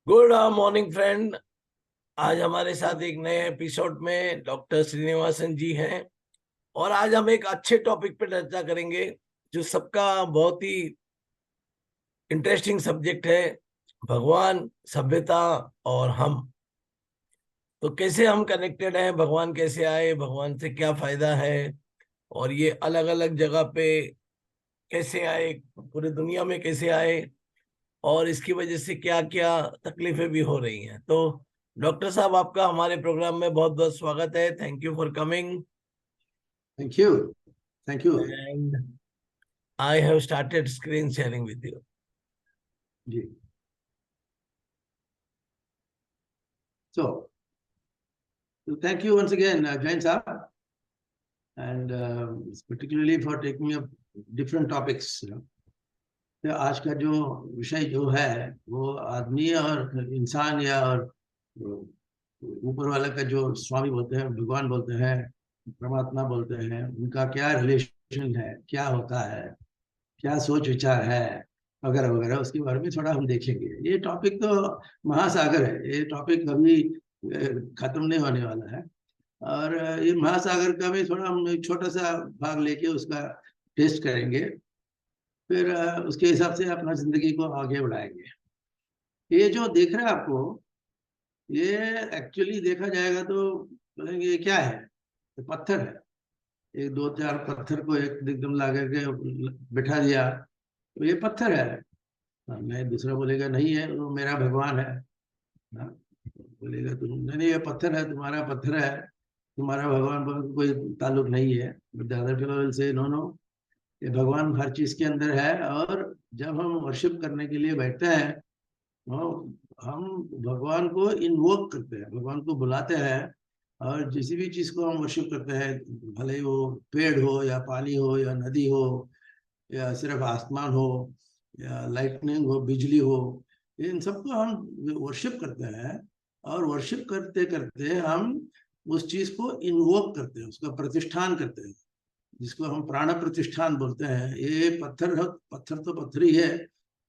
Good morning friend. आज हमारे साथ एक नए एपिसोड में डॉक्टर श्रीनिवासन जी हैं और आज हम एक अच्छे टॉपिक पे चर्चा करेंगे जो सबका बहुत ही इंटरेस्टिंग सब्जेक्ट है। भगवान, सभ्यता और हम। तो कैसे हम कनेक्टेड हैं, भगवान कैसे आए, भगवान से क्या फायदा है और ये अलग अलग जगह पे कैसे आए, पूरी दुनिया में कैसे आए और इसकी वजह से क्या क्या तकलीफें भी हो रही हैं। तो डॉक्टर साहब, आपका हमारे प्रोग्राम में बहुत बहुत स्वागत है। Thank you for coming Thank you. Thank you. And I have started screen sharing with you. जी. So thank you once again, Jain Saab, and particularly for taking up different topics. तो आज का जो विषय जो है वो आदमी और इंसान या और ऊपर वाला का जो स्वामी बोलते हैं, भगवान बोलते हैं, परमात्मा बोलते हैं, उनका क्या रिलेशन है, क्या होता है, क्या सोच विचार है, वगैरह वगैरह, उसके बारे में थोड़ा हम देखेंगे। ये टॉपिक तो महासागर है, ये टॉपिक कभी खत्म नहीं होने वाला है। और ये महासागर का भी थोड़ा हम एक छोटा सा भाग लेके उसका टेस्ट करेंगे, फिर उसके हिसाब से अपना जिंदगी को आगे बढ़ाएंगे। ये जो देख रहे हैं आपको, ये एक्चुअली देखा जाएगा तो बोलेंगे ये क्या है? ये पत्थर है। एक दो चार पत्थर को एक एकदम ला करके बिठा दिया तो ये पत्थर है। मैं दूसरा बोलेगा नहीं है, वो मेरा भगवान है। हाँ, बोलेगा तुम नहीं, ये पत्थर है, तुम्हारा पत्थर है, तुम्हारा भगवान पर कोई ताल्लुक नहीं है। The other fellow will say no no, ये भगवान हर चीज के अंदर है। और जब हम वर्शिप करने के लिए बैठते हैं तो हम भगवान को इन्वोक करते हैं, भगवान को बुलाते हैं। और किसी भी चीज को हम वर्शिप करते हैं, भले ही वो पेड़ हो या पानी हो या नदी हो या सिर्फ आसमान हो या लाइटनिंग हो, बिजली हो, इन सबको हम वर्शिप करते हैं। और वर्शिप करते करते हम उस चीज को इन्वोक करते हैं, उसका प्रतिष्ठान करते हैं, जिसको हम प्राण प्रतिष्ठान बोलते हैं। ये पत्थर है, पत्थर तो पत्थर ही है,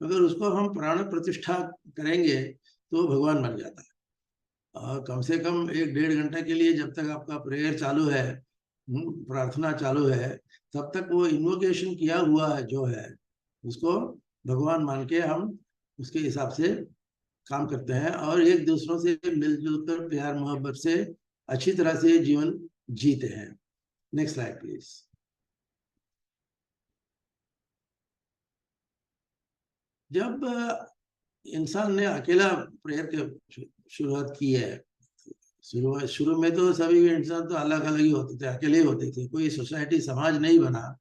अगर उसको हम प्राण प्रतिष्ठा करेंगे तो भगवान बन जाता है। और कम से कम एक डेढ़ घंटे के लिए जब तक आपका प्रेयर चालू है, प्रार्थना चालू है, तब तक वो इन्वोकेशन किया हुआ है जो है उसको भगवान मान के हम उसके हिसाब से काम करते हैं और एक दूसरों से मिलजुल कर प्यार मोहब्बत से अच्छी तरह से जीवन जीते हैं। Next slide please. जब इंसान ने अकेला प्रेयर की शुरुआत की है, शुरू में तो सभी इंसान तो अलग अलग ही होते थे, अकेले ही होते थे, कोई सोसाइटी समाज नहीं बना।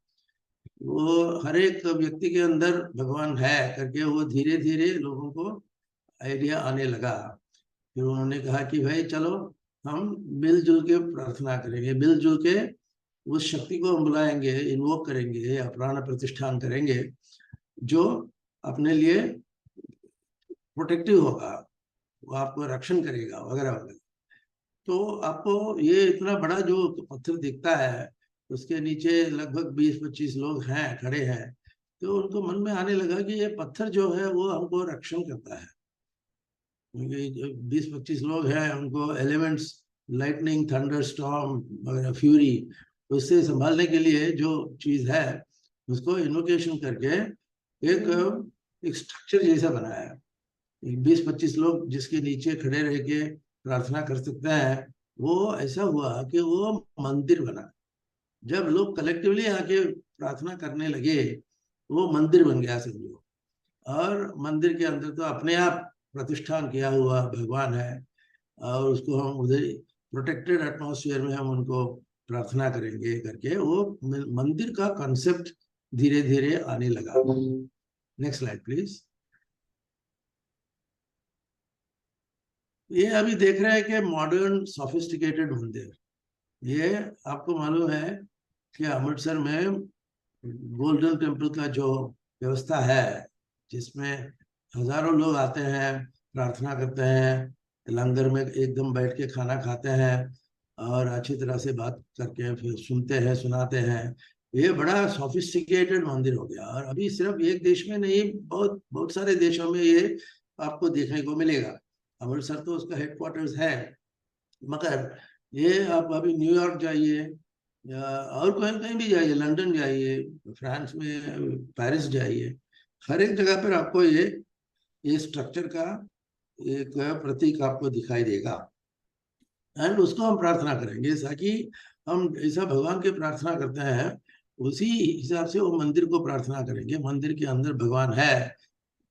वो हर एक व्यक्ति के अंदर भगवान है करके वो धीरे धीरे लोगों को आइडिया आने लगा। फिर उन्होंने कहा कि भाई चलो हम मिलजुल के प्रार्थना करेंगे, मिलजुल के उस शक्ति को हम बुलाएंगे, इन्वोक करेंगे या प्राण प्रतिष्ठान करेंगे जो अपने लिए प्रोटेक्टिव होगा, वो आपको रक्षण करेगा वगैरह वगैरह। तो आपको ये इतना बड़ा जो पत्थर दिखता है, उसके नीचे लगभग 20-25 लोग हैं, खड़े हैं। तो उनको मन में आने लगा कि ये पत्थर जो है वो हमको रक्षण करता है, क्योंकि 20-25 लोग हैं, उनको एलिमेंट्स, लाइटनिंग, थंडर स्टॉर्म वगैरह, फ्यूरी, उससे संभालने के लिए जो चीज है उसको इन्वोकेशन करके एक स्ट्रक्चर जैसा बनाया है। 20-25 लोग जिसके नीचे खड़े रह के प्रार्थना कर सकते हैं, वो ऐसा हुआ कि वो मंदिर बना। जब लोग कलेक्टिवली आके प्रार्थना करने लगे, वो मंदिर बन गया समझो। और मंदिर के अंदर तो अपने आप प्रतिष्ठान किया हुआ भगवान है, और उसको हम उधर प्रोटेक्टेड एटमॉस्फेयर में हम उनको प्रार्थना करेंगे करके वो मंदिर का कॉन्सेप्ट धीरे धीरे आने लगा। Next slide please. ये अभी देख रहे हैं कि मॉडर्न सोफिस्टिकेटेड मंदिर। ये आपको मालूम है कि अमृतसर में गोल्डन टेम्पल का जो व्यवस्था है, जिसमें हजारों लोग आते हैं, प्रार्थना करते हैं, लंगर में एकदम बैठ के खाना खाते हैं और अच्छी तरह से बात करके फिर सुनते हैं, सुनाते हैं। ये बड़ा सोफिस्टिकेटेड मंदिर हो गया। और अभी सिर्फ एक देश में नहीं, बहुत बहुत सारे देशों में ये आपको देखने को मिलेगा। अमृतसर तो उसका हेडक्वार्टर्स है, मगर ये आप अभी न्यूयॉर्क जाइए या और कहीं कहीं भी जाइए, लंदन जाइए, फ्रांस में पेरिस जाइए, हर एक जगह पर आपको ये स्ट्रक्चर का एक प्रतीक आपको दिखाई देगा। एंड उसको हम प्रार्थना करेंगे, ताकि हम ऐसा भगवान की प्रार्थना करते हैं उसी हिसाब से वो मंदिर को प्रार्थना करेंगे। मंदिर के अंदर भगवान है,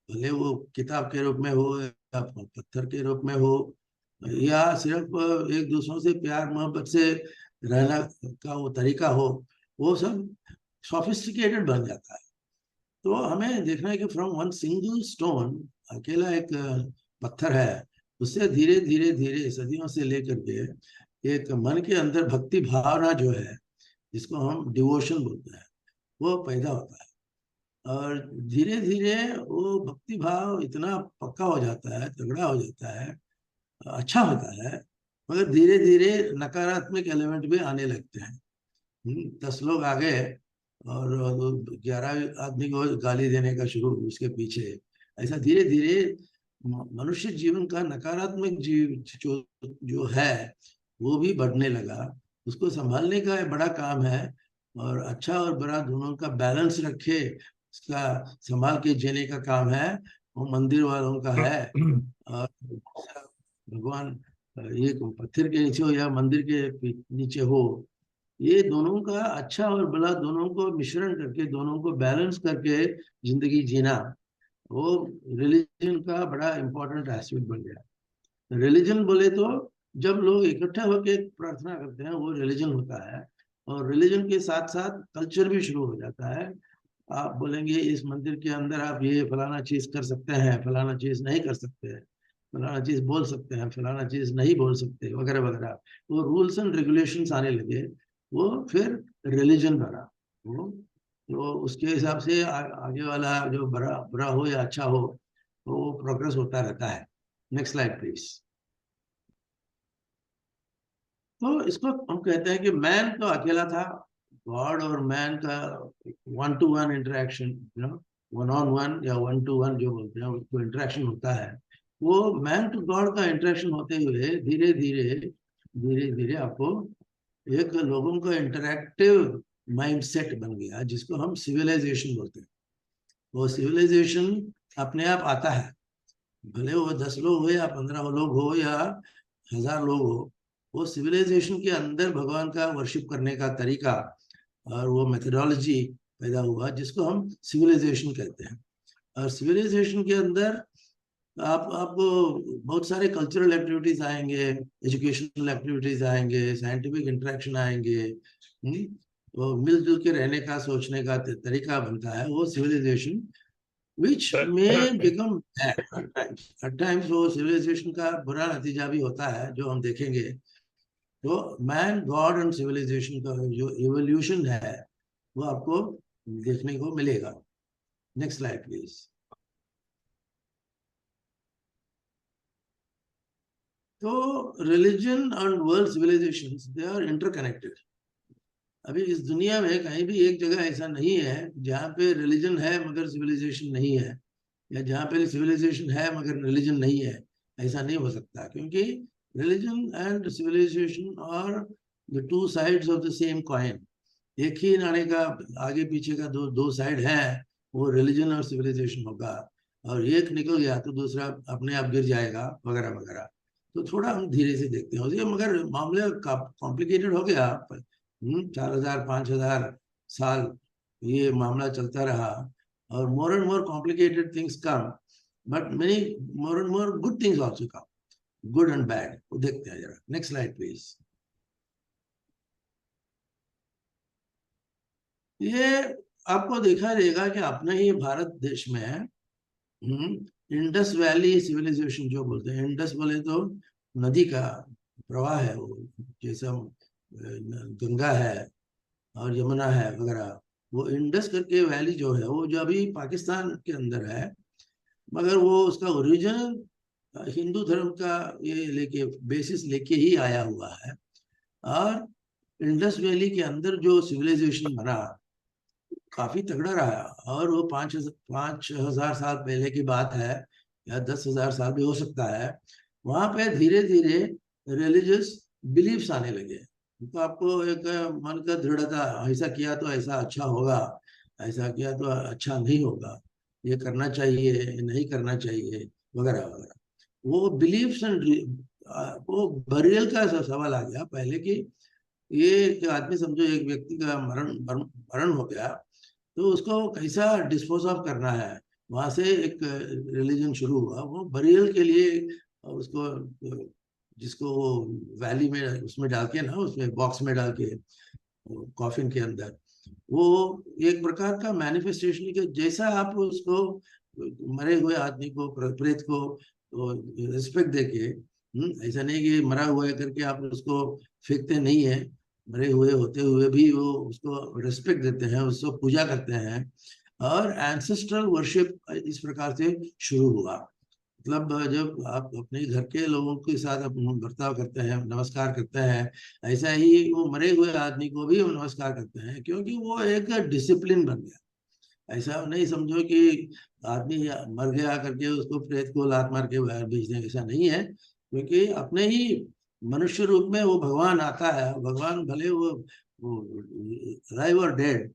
भले वो किताब के रूप में हो या पत्थर के रूप में हो, या सिर्फ एक दूसरों से प्यार मोहब्बत से रहना का वो तरीका हो, वो सब सोफिस्टिकेटेड बन जाता है। तो हमें देखना है कि फ्रॉम वन सिंगल स्टोन, अकेला एक पत्थर है, उससे धीरे धीरे धीरे सदियों से लेकर के एक मन के अंदर भक्ति भावना जो है, जिसको हम डिवोशन बोलते हैं, वो पैदा होता है। और धीरे धीरे वो भक्ति भाव इतना पक्का हो जाता है, तगड़ा हो जाता है, अच्छा होता है, मगर धीरे धीरे नकारात्मक एलिमेंट भी आने लगते हैं। 10 लोग आ गए और 11 आदमी को गाली देने का शुरू, उसके पीछे ऐसा धीरे धीरे मनुष्य जीवन का नकारात्मक जीव जो है वो भी बढ़ने लगा। उसको संभालने का एक बड़ा काम है, और अच्छा और बुरा दोनों का बैलेंस रखे, उसका संभाल के जीने का काम है, वो मंदिर वालों का है। और भगवान ये पत्थर के नीचे हो या मंदिर के नीचे हो, ये दोनों का अच्छा और बुरा दोनों को मिश्रण करके, दोनों को बैलेंस करके जिंदगी जीना, वो रिलीजन का बड़ा इंपॉर्टेंट एस्पेक्ट बन गया। रिलीजन बोले तो जब लोग इकट्ठे होकर प्रार्थना करते हैं, वो रिलीजन होता है। और रिलीजन के साथ साथ कल्चर भी शुरू हो जाता है। आप बोलेंगे इस मंदिर के अंदर आप ये फलाना चीज कर सकते हैं, फलाना चीज नहीं कर सकते हैं, फलाना चीज बोल सकते हैं, फलाना चीज नहीं बोल सकते, वगैरह वगैरह। वो रूल्स एंड रेगुलेशंस आने लगे, वो फिर रिलीजन बना। वो तो उसके हिसाब से आगे वाला जो बुरा बुरा हो या अच्छा हो, वो प्रोग्रेस होता रहता है। Next slide please. तो इसको हम कहते हैं कि मैन तो अकेला था, गॉड और मैन का one two one interaction, one on one या वन टू वन जो बोलते हैं, उसको इंटरेक्शन होता है। वो मैन टू गॉड का इंटरेक्शन होते हुए धीरे धीरे धीरे धीरे आपको एक लोगों का इंटरेक्टिव माइंडसेट बन गया, जिसको हम सिविलाइजेशन बोलते हैं। वो सिविलाइजेशन अपने आप आता है, भले वो 10 लोग हो या 15 लोग हो या 1000 लोग हो। वो सिविलाइजेशन के अंदर भगवान का वर्शिप करने का तरीका और वो मेथडोलॉजी पैदा हुआ, जिसको हम सिविलाइजेशन कहते हैं। और सिविलाइजेशन के अंदर आपको बहुत सारे कल्चरल एक्टिविटीज आएंगे, एजुकेशनल एक्टिविटीज आएंगे, साइंटिफिक इंटरेक्शन आएंगे। वो मिलजुल के रहने का, सोचने का तरीका बनता है, वो civilisation which may become bad at times. At times वो civilization का बुरा नतीजा भी होता है, जो हम देखेंगे। तो मैन गॉड एंड सिविलाइजेशन का जो इवोल्यूशन है, वो आपको देखने को मिलेगा। Next slide please. तो religion and world civilization, they are interconnected. अभी इस दुनिया में कहीं भी एक जगह ऐसा नहीं है जहाँ पे रिलीजन है मगर सिविलाइजेशन नहीं है, या जहाँ पे सिविलाइजेशन है मगर रिलीजन नहीं है। ऐसा नहीं हो सकता, क्योंकि religion and civilisation are the two sides of the same coin. एक ही नाणे का आगे पीछे का दो दो साइड है, वो रिलीजन और सिविलाइजेशन होगा। और एक निकल गया तो दूसरा अपने आप गिर जाएगा, वगैरह वगैरह। तो थोड़ा हम धीरे से देखते हैं उसे, मगर मामले कॉम्प्लिकेटेड हो गया। 4000 5000 साल ये मामला चलता रहा, और more and more complicated things come, but many more and more good things also come, good and bad. वो देखते हैं जरा। Next slide please. ये आपको देखा देगा कि अपने ही भारत देश में इंडस वैली सिविलाइजेशन जो बोलते हैं, इंडस बोले तो नदी का प्रवाह है वो, जैसे गंगा है और यमुना है वगैरह। वो इंडस करके वैली जो है, वो जो अभी पाकिस्तान के अंदर है, मगर वो उसका ओरिजिन हिंदू धर्म का ये लेके बेसिस लेके ही आया हुआ है। और इंडस वैली के अंदर जो सिविलाइजेशन बना, काफी तगड़ा रहा। और वो 5000 साल पहले की बात है, या 10,000 साल भी हो सकता है, वहां पे धीरे धीरे रिलीजियस बिलीफ्स आने लगे। तो आपको एक मन का दृढ़ता, ऐसा किया तो ऐसा अच्छा होगा, ऐसा किया तो अच्छा नहीं होगा, ये करना चाहिए नहीं करना चाहिए, वगैरह वगैरह। वो बिलीफ्स एंड वो बरियल का सवाल आ गया पहले कि ये एक आदमी, समझो एक व्यक्ति का मरण मरण मरण हो गया, तो उसको कैसा डिस्पोज ऑफ करना है, वहां से एक रिलीजन शुरू हुआ। वो बरियल के लिए उसको, जिसको वो वैली में उसमें डाल के ना, उसमें बॉक्स में डाल के कॉफिन के अंदर, वो एक प्रकार का मैनिफेस्टेशन के जैसा आप उसको मरे हुए आदमी को, प्रेत को रिस्पेक्ट देके, ऐसा नहीं कि मरा हुआ है करके आप उसको फेंकते नहीं है, मरे हुए होते हुए भी वो उसको रिस्पेक्ट देते हैं, उसको पूजा करते हैं। और एंसेस्ट्रल वर्शिप इस प्रकार से शुरू हुआ। मतलब जब आप अपने घर के लोगों के साथ बर्ताव करते हैं, नमस्कार करते हैं, ऐसा ही वो मरे हुए आदमी को भी हम नमस्कार करते हैं, क्योंकि वो एक डिसिप्लिन बन गया। ऐसा नहीं समझो कि आदमी मर गया करके उसको प्रेत को लात मार के बाहर भेज दें, ऐसा नहीं है। क्योंकि अपने ही मनुष्य रूप में वो भगवान आता है। भगवान भले वो लाइव और डेड,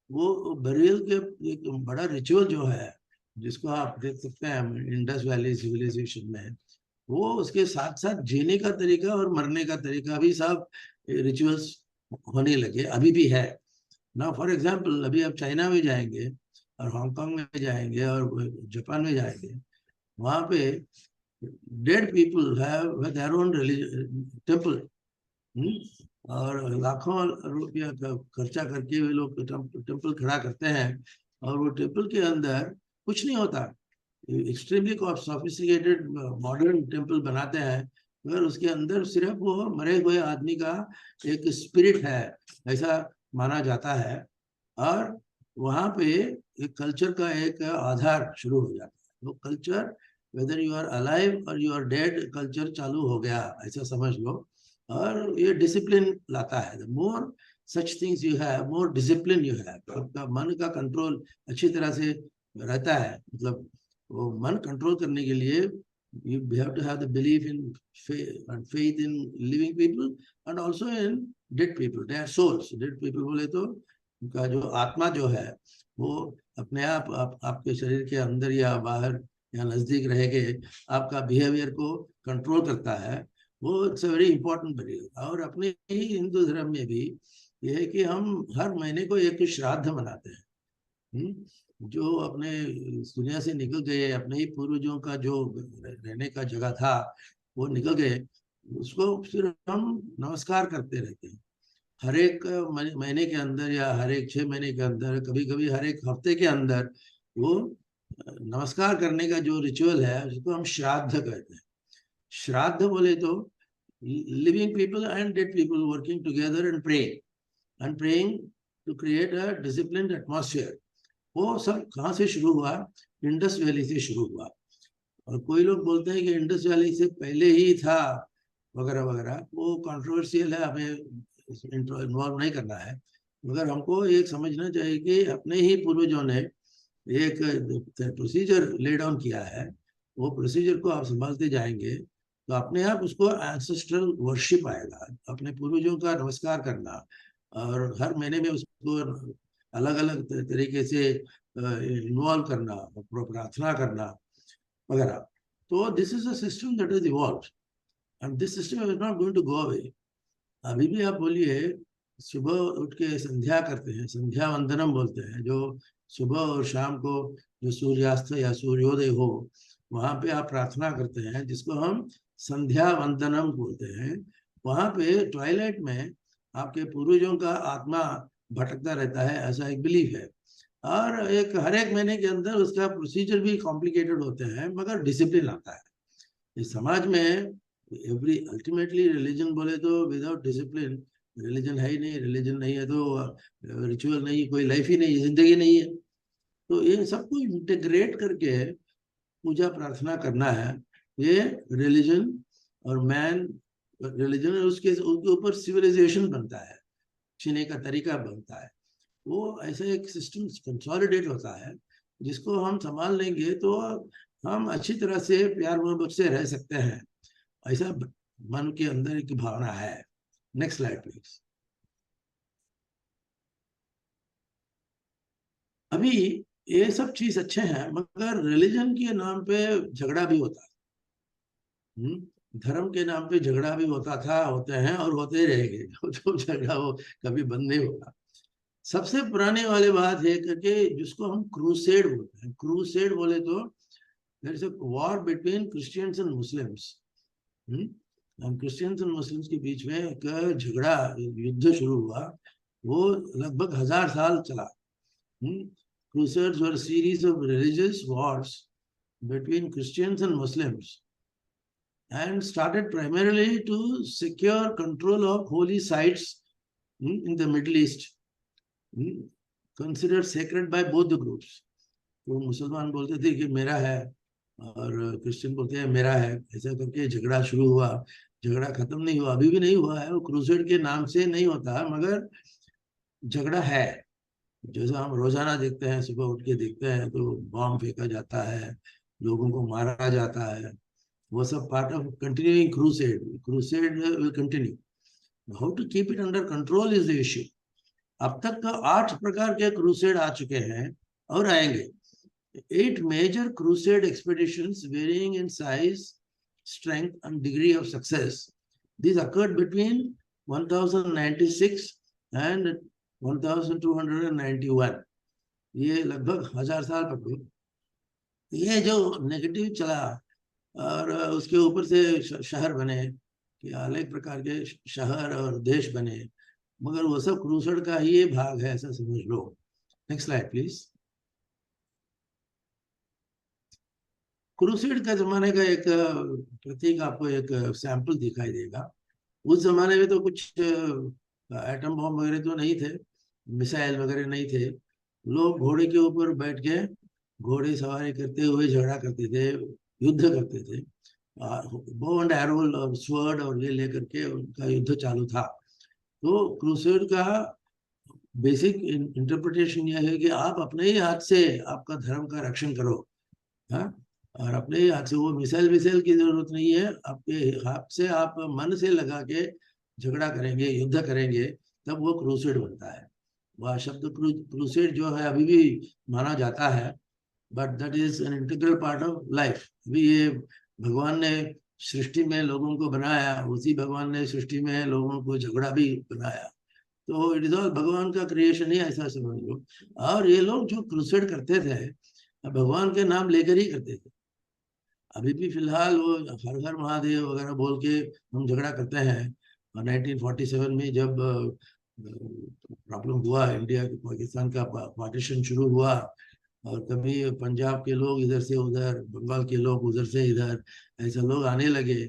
वो बरियल के एक बड़ा रिचुअल जो है, जिसको आप देख सकते हैं इंडस वैली सिविलाइजेशन में, वो उसके साथ साथ जीने का तरीका और मरने का तरीका भी सब रिचुअल्स होने लगे, अभी भी है ना। फॉर एग्जाम्पल, अभी आप चाइना में जाएंगे और हांगकांग में जाएंगे और जापान में जाएंगे, वहां पे dead people have their own temple, और लाखों रुपया खर्चा करके वे लोग टेम्पल खड़ा करते हैं। और वो टेम्पल के अंदर कुछ नहीं होता, एक्सट्रीमली सोफिस्टिकेटेड मॉडर्न टेम्पल बनाते हैं, मगर उसके अंदर सिर्फ वो मरे हुए आदमी का एक स्पिरिट है, ऐसा माना जाता है। और वहाँ पे एक कल्चर का एक आधार शुरू हो जाता है। वो culture, whether you are alive और यू आर डेड, कल्चर चालू हो गया, ऐसा समझ लो। और ये डिसिप्लिन लाता है। More such things you have, more discipline you have, आपका मन का कंट्रोल अच्छी तरह से रहता है। मतलब वो मन कंट्रोल करने के लिए you have to have the belief in faith in living people and also in dead people, their souls. Dead people बोले तो उनका जो आत्मा जो है, वो अपने आपके शरीर के अंदर या बाहर या नजदीक रह के आपका बिहेवियर को कंट्रोल करता है। वो it's a very important belief. और अपने ही हिंदू धर्म में भी ये है कि हम हर महीने को एक श्राद्ध मनाते हैं। जो अपने इस दुनिया से निकल गए, अपने ही पूर्वजों का जो रहने का जगह था, वो निकल गए, उसको फिर हम नमस्कार करते रहते हैं। हर एक महीने के अंदर या हर एक 6 महीने के अंदर, कभी कभी हर एक हफ्ते के अंदर, वो नमस्कार करने का जो रिचुअल है उसको हम श्राद्ध कहते हैं। श्राद्ध बोले तो living people and dead people working together and praying to create a disciplined atmosphere. वो सब कहाँ से शुरू हुआ? इंडस वैली से शुरू हुआ। और कोई लोग बोलते हैं कि इंडस वैली से पहले ही था, वगैरह वगैरह। वो कंट्रोवर्शियल है, हमें इन्वॉल्व नहीं करना है। मगर हमको एक समझना चाहिए कि अपने ही पूर्वजों ने एक प्रोसीजर ले डाउन किया है। वो प्रोसीजर को आप संभालते जाएंगे तो अपने आप उसको एंसेस्ट्रल वर्शिप आएगा, अपने पूर्वजों का नमस्कार करना, और हर महीने में उसको अलग अलग तरीके से इन्वॉल्व करना, प्रार्थना करना, वगैरह। तो this is a system that is evolve and this system is not going to go away. अभी भी आप बोलिए, सुबह उठ के संध्या करते हैं, संध्या वंदनम बोलते हैं, जो सुबह और शाम को जो सूर्यास्त या सूर्योदय हो, वहां पे आप प्रार्थना करते हैं, जिसको हम संध्या वंदनम बोलते हैं। वहां पे ट्वाइलाइट में आपके पूर्वजों का आत्मा भटकता रहता है, ऐसा एक बिलीफ है। और एक हर एक महीने के अंदर उसका प्रोसीजर भी कॉम्प्लिकेटेड होते हैं, मगर डिसिप्लिन आता है इस समाज में। एवरी अल्टीमेटली रिलीजन बोले तो विदाउट डिसिप्लिन रिलीजन है ही नहीं। रिलीजन नहीं है तो रिचुअल नहीं, कोई लाइफ ही नहीं, जिंदगी नहीं है। तो ये सबको इंटीग्रेट करके पूजा प्रार्थना करना है, ये रिलीजन। और मैन रिलीजन, उसके ऊपर सिविलाइजेशन बनता है, जीने का तरीका बनता है। वो ऐसा एक सिस्टम कंसोलिडेट होता है जिसको हम संभाल लेंगे तो हम अच्छी तरह से प्यार मोहब्बत से रह सकते हैं, ऐसा मन के अंदर एक भावना है। Next slide please. अभी ये सब चीज अच्छे हैं, मगर रिलीजन के नाम पे झगड़ा भी होता है। धर्म के नाम पे झगड़ा भी होता था, होते हैं और होते ही रहेंगे। जो झगड़ा वो कभी बंद नहीं होगा। सबसे पुराने वाले बात है करके जिसको हम क्रूसेड बोलते हैं। क्रूसेड बोले तो there is a war between Christians and Muslims. Christians and Muslims के बीच में एक झगड़ा, युद्ध शुरू हुआ। वो लगभग 1000 साल चला। Crusades were a series of religious wars between Christians and Muslims and started primarily to secure control of holy sites in the Middle East, considered sacred by both the groups. तो मुसलमान बोलते थे कि मेरा है और क्रिश्चियन बोलते हैं मेरा है। ऐसा करके झगड़ा शुरू हुआ। झगड़ा खत्म नहीं हुआ, अभी भी नहीं हुआ है। वो क्रूसेड के नाम से नहीं होता, मगर झगड़ा है। जैसा हम रोजाना देखते हैं, सुबह उठ के देखते हैं तो बॉम्ब फेंका जाता है, लोगों को मारा जाता है। वो सब part of continuing crusade. Crusade will continue. How to keep it under control is the issue. अब तक का 8 प्रकार के क्रूसेड आ चुके हैं और आएंगे। 8 major crusade expeditions varying in size, strength and degree of success. These occurred between 1096 and 1291. ये लगभग 1000 साल पकड़ो। ये जो नेगेटिव चला और उसके ऊपर से शहर बने कि अनेक प्रकार के शहर और देश बने, मगर वो सब क्रूसेड का ही भाग है, ऐसा समझ लो। Next slide please. क्रूसेड का जमाने का एक प्रतीक आपको एक सैंपल दिखाई देगा। उस जमाने में तो कुछ एटम बॉम्ब वगैरह तो नहीं थे, मिसाइल वगैरह नहीं थे। लोग घोड़े के ऊपर बैठ के घोड़े सवारी करते हुए झगड़ा करते थे, युद्ध करते थे। बो एंड एरो और स्वर्ड और ये लेकर के उनका युद्ध चालू था। तो क्रूसेड का बेसिक इंटरप्रिटेशन यह है कि आप अपने ही हाथ से आपका धर्म का रक्षण करो। हाँ, और अपने हाथ से, वो मिसाइल विसाइल की जरूरत नहीं है। आपके हाथ से आप मन से लगा के झगड़ा करेंगे, युद्ध करेंगे, तब वो क्रूसेड बनता है। वह शब्द क्रूसेड जो है अभी भी माना जाता है, but that is an integral part of life. अभी ये भगवान ने सृष्टि में लोगों को बनाया, उसी भगवान ने सृष्टि में लोगों को झगड़ा भी बनाया। तो इट इज ऑल भगवान का क्रिएशन ही, ऐसा समझ लो। और ये लोग जो क्रूसेड करते थे भगवान के नाम लेकर ही करते थे। अभी भी फिलहाल वो हर हर महादेव वगैरह बोल के हम झगड़ा करते हैं। 1947 में जब प्रॉब्लम हुआ, इंडिया पाकिस्तान का पार्टीशन शुरू हुआ, और कभी पंजाब के लोग इधर से उधर, बंगाल के लोग उधर से इधर, ऐसे लोग आने लगे।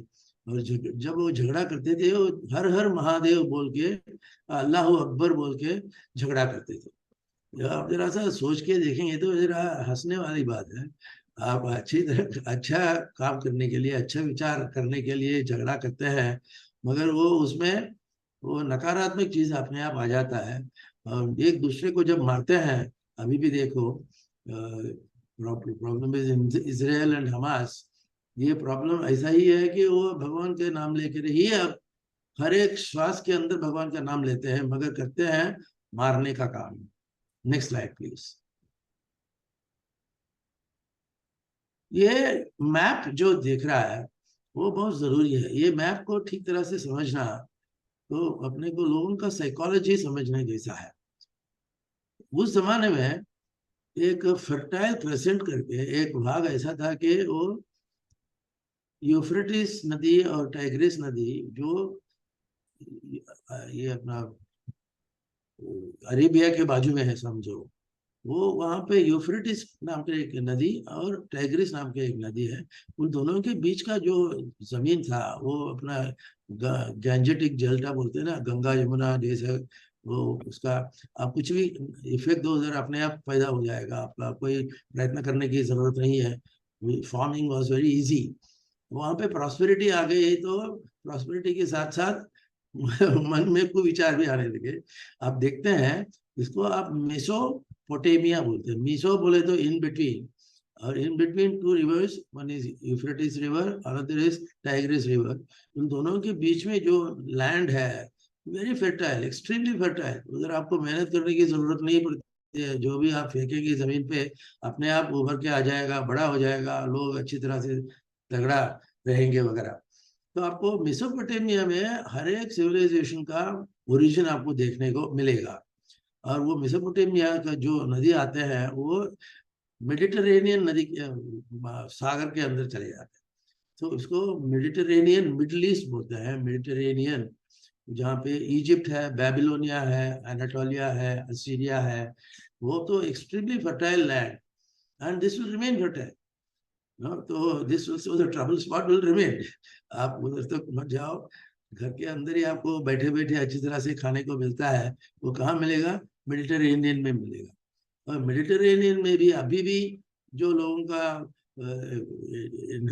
और जब वो झगड़ा करते थे, वो हर हर महादेव बोल के, अल्लाह अकबर बोल के झगड़ा करते थे। आप जरा सा सोच के देखेंगे तो जरा हंसने वाली बात है। आप अच्छी तरह अच्छा काम करने के लिए, अच्छा विचार करने के लिए झगड़ा करते हैं, मगर वो उसमें वो नकारात्मक चीज अपने आप आ जाता है। और एक दूसरे को जब मारते हैं, अभी भी देखो problem is Israel and Hamas. ये प्रॉब्लम ऐसा ही है कि वो भगवान के नाम लेकर ही अब हर एक श्वास के अंदर भगवान का नाम लेते हैं, मगर करते हैं मारने का काम। Next slide please. ये मैप जो देख रहा है वो बहुत जरूरी है। ये मैप को ठीक तरह से समझना तो अपने को लोगों का साइकोलॉजी समझने जैसा है। उस जमाने में एक फर्टाइल क्रेसेंट करके एक भाग ऐसा था कि वो यूफ्रेटिस नदी और टाइग्रिस नदी, जो ये अपना अरेबिया के बाजू में है समझो, वो वहां पे यूफ्रेटिस नाम के एक नदी और टाइग्रिस नाम के एक नदी है। उन दोनों के बीच का जो जमीन था वो अपना गैंजेटिक डेल्टा बोलते हैं ना, गंगा यमुना जैसे, वो उसका आप कुछ भी इफेक्ट दो उधर अपने आप पैदा हो जाएगा। आपका कोई प्रयत्न करने की जरूरत नहीं है। Farming was very easy. वहां पे प्रॉस्पेरिटी आ गई तो प्रॉस्पेरिटी के साथ साथ मन में कुविचार भी आने लगे। आप देखते हैं इसको, आप पोटेमिया बोलते हैं, मीसो बोले तो इन बिटवीन, और in between two reverse, one is Euphrates river, another is Tigris river. उन दोनों के बीच में जो लैंड है वेरी फर्टाइल, एक्सट्रीमली फर्टाइल, उधर आपको मेहनत करने की जरूरत नहीं पड़ती है। जो भी आप फेंकेंगे जमीन पे अपने आप उभर के आ जाएगा, बड़ा हो जाएगा, लोग अच्छी तरह से तगड़ा रहेंगे वगैरह। तो आपको मेसोपोटामिया में हर एक सिविलाइजेशन का ओरिजिन आपको देखने को मिलेगा। और वो मेसोपोटामिया का जो नदी आते हैं वो मेडिटरेनियन नदी सागर के अंदर चले जाते हैं। तो इसको मेडिटरेनियन मिडल ईस्ट बोलते हैं, मेडिटरेनियन, जहाँ पे इजिप्ट है, बेबीलोनिया है, एनाटोलिया है, असीरिया है, वो तो extremely fertile land, and this will remain fertile. तो this the trouble spot will remain. आप उधर तक मत जाओ, घर के अंदर ही आपको बैठे बैठे अच्छी तरह से खाने को मिलता है। वो कहाँ मिलेगा? मेडिटरेनियन में मिलेगा। और मेडिटरेनियन में भी अभी भी जो लोगों का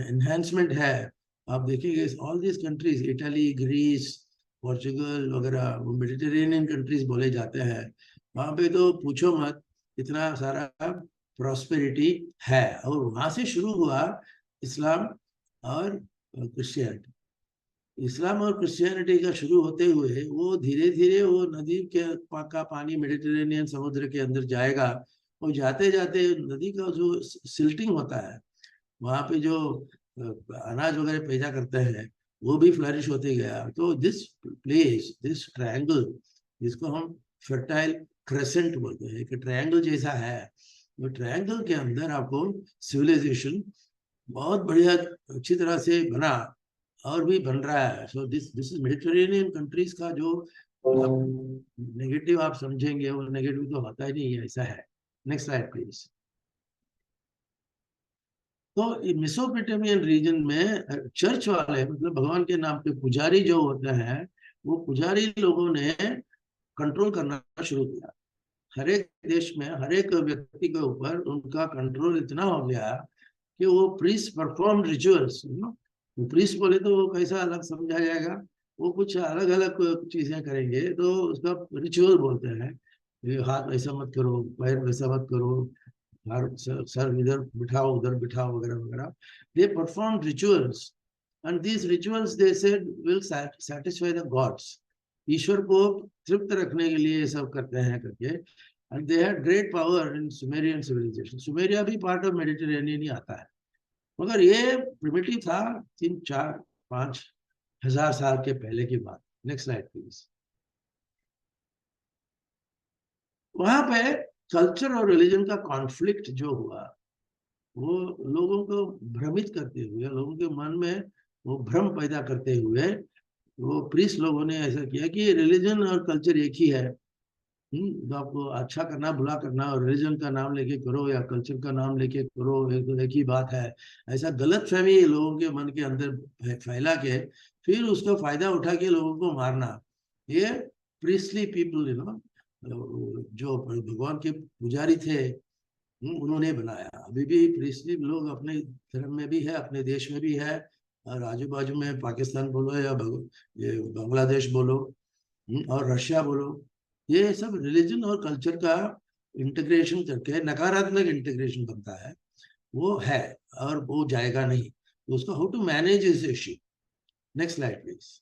एनहेंसमेंट है, आप देखेंगे all this countries, Italy, Greece, Portugal वगैरह, वो मेडिटरेनियन कंट्रीज बोले जाते हैं। वहाँ पे तो पूछो मत, इतना सारा प्रॉस्पेरिटी है। और वहां से शुरू हुआ इस्लाम और क्रिश्चियनिटी। इस्लाम और क्रिश्चियनिटी का शुरू होते हुए वो धीरे धीरे वो नदी के का पानी मेडिटेरेनियन समुद्र के अंदर जाएगा, और जाते जाते नदी का जो सिल्टिंग होता है, वहाँ पे जो अनाज वगैरह पैदा करते हैं, वो भी फ्लरिश होते गया। तो दिस प्लेस, दिस ट्रायंगल, जिसको हम फर्टाइल क्रेसेंट बोलते हैं, कि ट्रायंगल जैसा है, वो ट्रायंगल के अंदर आपको सिविलाइजेशन बहुत बढ़िया अच्छी तरह से बना और भी बन रहा है। So this this is Mediterranean countries का जो नेगेटिव आप समझेंगे, वो नेगेटिव तो होता ही नहीं है, ऐसा है। Next slide please. तो मेसोपोटामियन रीजन में चर्च वाले, मतलब भगवान के नाम पे पुजारी जो होते हैं, वो पुजारी लोगों ने कंट्रोल करना शुरू किया। हर एक देश में हर एक व्यक्ति के ऊपर उनका कंट्रोल इतना हो गया कि वो प्रीस्ट परफॉर्म रिचुअल्स। प्रीस्ट बोले तो वो कैसा अलग समझा जाएगा, वो कुछ अलग अलग चीजें करेंगे, तो उसका रिचुअल बोलते हैं। ये हाथ ऐसा मत करो, पैर वैसा मत करो, सर इधर बिठाओ, उधर बिठाओ, वगैरह वगैरह। They perform rituals, and these rituals they said will satisfy the gods. ईश्वर को तृप्त रखने के लिए ये सब करते हैं करके। And they had great power in Sumerian civilisation. Sumeria भी पार्ट ऑफ मेडिटेरेनियन ही आता है, मगर ये प्रिमिटिव था 3, 4, 5 हजार साल के पहले की बात। Next slide please. वहां पे कल्चर और रिलीजन का कॉन्फ्लिक्ट जो हुआ, वो लोगों को भ्रमित करते हुए, लोगों के मन में वो भ्रम पैदा करते हुए, वो प्रीस्ट लोगों ने ऐसा किया कि रिलीजन और कल्चर एक ही है। तो आपको अच्छा करना, बुरा करना, और रिलीजन का नाम लेके करो या कल्चर का नाम लेके करो, एक ही बात है। ऐसा गलत फहमी लोगों के मन के अंदर फैला के फिर उसका फायदा उठा के लोगों को मारना, ये प्रीस्टली पीपल, जो भगवान के पुजारी थे, उन्होंने बनाया। अभी भी प्रीस्टली लोग अपने धर्म में भी है, अपने देश में भी है, और आजू बाजू में पाकिस्तान बोलो या ये बांग्लादेश बोलो और रशिया बोलो, ये सब रिलीजन और कल्चर का इंटीग्रेशन करके नकारात्मक इंटीग्रेशन बनता है, वो है, और वो जाएगा नहीं। तो उसका हाउ टू मैनेज इस इश्यू। Next slide please.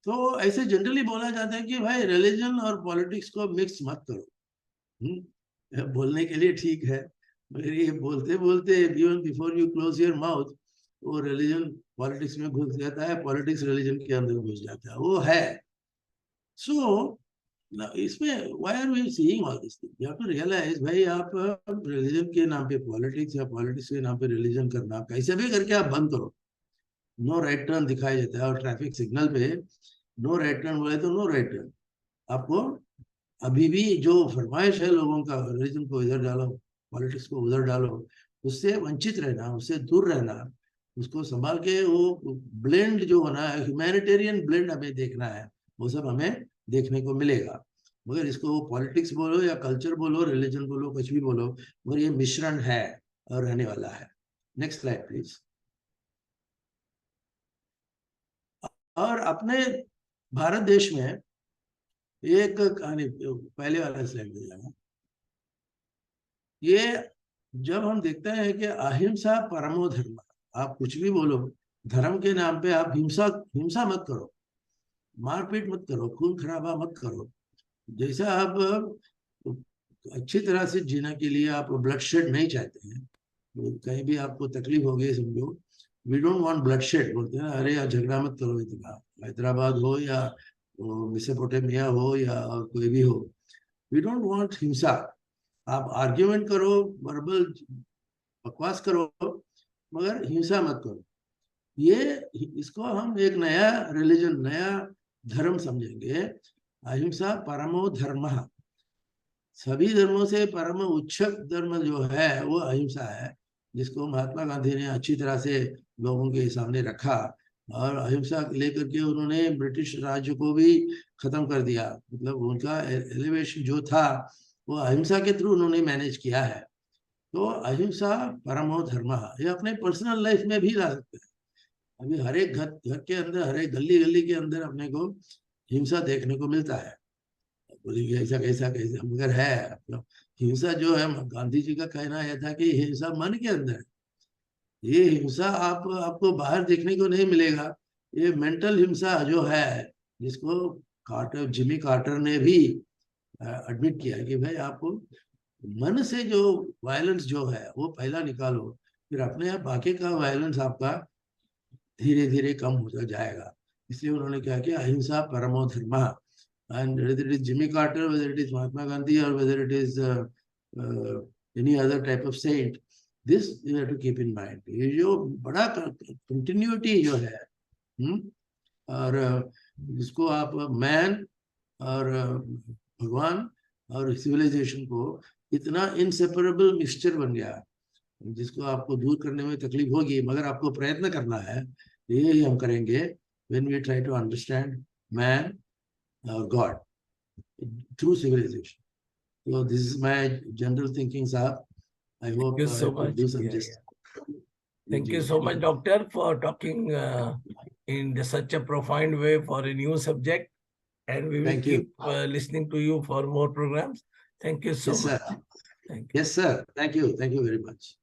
तो ऐसे जनरली बोला जाता है कि भाई रिलीजन और पॉलिटिक्स को मिक्स मत करो। बोलने के लिए ठीक है, मगर ये बोलते बोलते even before you close your mouth, वो रिलीजन पॉलिटिक्स में घुस जाता है, पॉलिटिक्स रिलीजन के अंदर घुस जाता है, वो है। सो इसमें why are we seeing all this thing? You have to realise, भाई आप रिलीजन के नाम पे पॉलिटिक्स या पॉलिटिक्स के नाम पे रिलीजन करना कैसे भी करके आप बंद करो। नो राइट टर्न दिखाई देता है, और ट्रैफिक सिग्नल पे नो राइट टर्न बोले तो नो राइट टर्न। आपको अभी भी जो फरमाइश है लोगों का, रिलीजन को इधर डालो, पॉलिटिक्स को उधर डालो, उससे वंचित रहना, उससे दूर रहना, उसको संभाल के वो ब्लेंड जो होना है, ह्यूमैनिटेरियन ब्लेंड हमें देखना है, वो सब हमें देखने को मिलेगा। मगर इसको पॉलिटिक्स बोलो या कल्चर बोलो, रिलीजन बोलो, कुछ भी बोलो, मगर ये मिश्रण है और रहने वाला है। Next slide please. और अपने भारत देश में एक कहानी पहले वाला स्लाइड में जाना। ये जब हम देखते हैं कि अहिंसा परमो धर्म, आप कुछ भी बोलो, धर्म के नाम पे आप हिंसा हिंसा मत करो, मारपीट मत करो, खून खराबा मत करो। जैसा आप अच्छी तरह से जीने के लिए आप ब्लडशेड नहीं चाहते हैं, तो कहीं भी आपको तकलीफ हो गई समझो, वी डोंट वांट ब्लडशेड, बोलते हैं अरे यार झगड़ा मत करो इतना, हैदराबाद हो या मेसोपोटामिया हो या कोई भी हो, वी डोंट वांट हिंसा। आप आर्ग्यूमेंट करो, वर्बल बकवास करो, मगर हिंसा मत करो। ये इसको हम एक नया रिलीजन, नया धर्म समझेंगे। अहिंसा परमो धर्म, सभी धर्मों से परम उच्च धर्म जो है वो अहिंसा है, जिसको महात्मा गांधी ने अच्छी तरह से लोगों के सामने रखा, और अहिंसा लेकर के उन्होंने ब्रिटिश राज्य को भी खत्म कर दिया। मतलब उनका एलिवेशन जो था वो अहिंसा के थ्रू उन्होंने मैनेज किया है। तो अहिंसा परमो धर्म, ये अपने पर्सनल लाइफ में भी ला सकते हैं। अभी हर एक घर के अंदर, हर एक गली गली के अंदर अपने को हिंसा देखने को मिलता है। बोलेंगे ऐसा कैसा कैसा, मगर है मतलब हिंसा जो है, गांधी जी का कहना यह था कि हिंसा मन के अंदर है। ये हिंसा आपको बाहर देखने को नहीं मिलेगा। ये मेंटल हिंसा जो है, जिसको जिमी कार्टर ने भी एडमिट किया कि भाई आपको मन से जो वायलेंस जो है वो पहला निकालो, फिर अपने आप बाकी का वायलेंस आपका धीरे धीरे कम होता जाएगा। इसलिए उन्होंने क्या किया, अहिंसा परमो धर्म। And whether it is Jimmy Carter, whether it is Mahatma Gandhi, or whether it is any other type of saint, this you have to keep in mind. ये जो बड़ा continuity जो है, और जिसको आप मैन और भगवान और सिविलाइजेशन को इतना इनसेपरेबल मिक्सचर बन गया, जिसको आपको दूर करने में तकलीफ होगी, मगर आपको प्रयत्न करना है। यही हम करेंगे when we try to understand man or God through civilization. So this is my general thinking, sir. I hope you so I could much. do some Yeah, justice. Thank you so much, doctor, for talking in such a profound way for a new subject. And we will Thank you. keep listening to you for more programs. Thank you so Yes, much. sir. Thank you. Yes, sir. Thank you. Thank you very much.